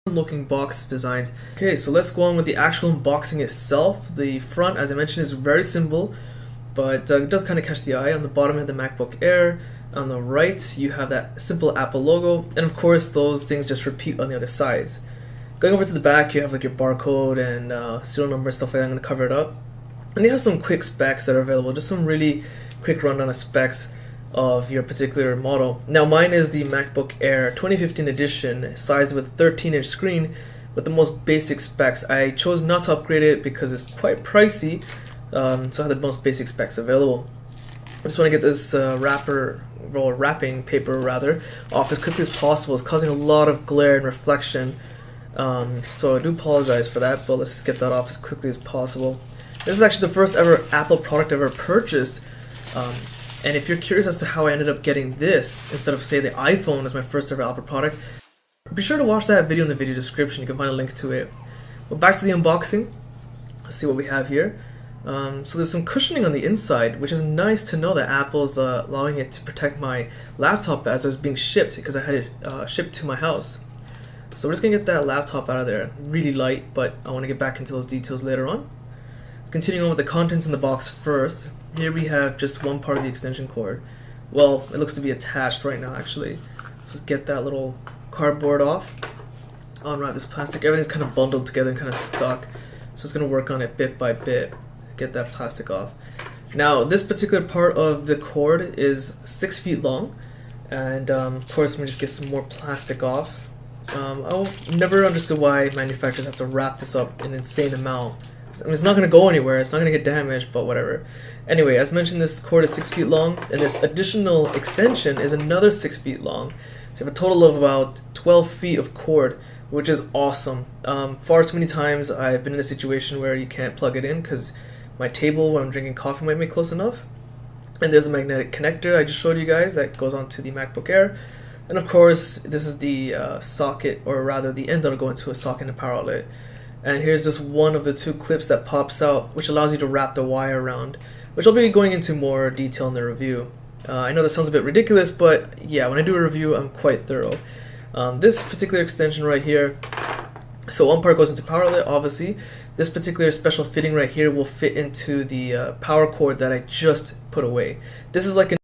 looking box designs. Okay, so let's go on with the actual unboxing itself. The front, as I mentioned, is very simple, but it does kind of catch the eye. On the bottom you have the MacBook Air. On the right you have that simple Apple logo, and of course those things just repeat on the other sides. Going over to the back, you have like your barcode and serial number, stuff like that. I'm going to cover it up. And you have some quick specs that are available, just some really quick rundown of specs of your particular model. Now mine is the MacBook Air 2015 edition, size with a 13-inch screen with the most basic specs. I chose not to upgrade it because it's quite pricey, so I have the most basic specs available. I just want to get this wrapping paper rather off as quickly as possible. It's causing a lot of glare and reflection, so I do apologize for that, but let's get that off as quickly as possible. This is actually the first ever Apple product I've ever purchased, and if you're curious as to how I ended up getting this instead of, say, the iPhone as my first ever Apple product, be sure to watch that video in the video description. You can find a link to it. But back to the unboxing. Let's see what we have here. So there's some cushioning on the inside, which is nice to know that Apple's allowing it to protect my laptop as it was being shipped, because I had it shipped to my house. So we're just going to get that laptop out of there. Really light, but I want to get back into those details later on. Continuing on with the contents in the box first, here we have just one part of the extension cord. Well, it looks to be attached right now actually. So let's get that little cardboard off. Unwrap this plastic. Everything's kind of bundled together and kind of stuck. So it's going to work on it bit by bit. Get that plastic off. Now this particular part of the cord is 6 feet long, and of course let me just get some more plastic off. I've never understood why manufacturers have to wrap this up in an insane amount. I mean, it's not going to go anywhere, it's not going to get damaged, but whatever. Anyway, as mentioned, this cord is 6 feet long, and this additional extension is another 6 feet long. So you have a total of about 12 feet of cord, which is awesome. Far too many times I've been in a situation where you can't plug it in because my table where I'm drinking coffee might be close enough. And there's a magnetic connector I just showed you guys that goes onto the MacBook Air. And of course, this is the socket, or rather the end that'll go into a socket and a power outlet. And here's just one of the two clips that pops out, which allows you to wrap the wire around, which I'll be going into more detail in the review. I know this sounds a bit ridiculous, but yeah, when I do a review, I'm quite thorough. This particular extension right here, so one part goes into power outlet, obviously. This particular special fitting right here will fit into the power cord that I just put away. This is like an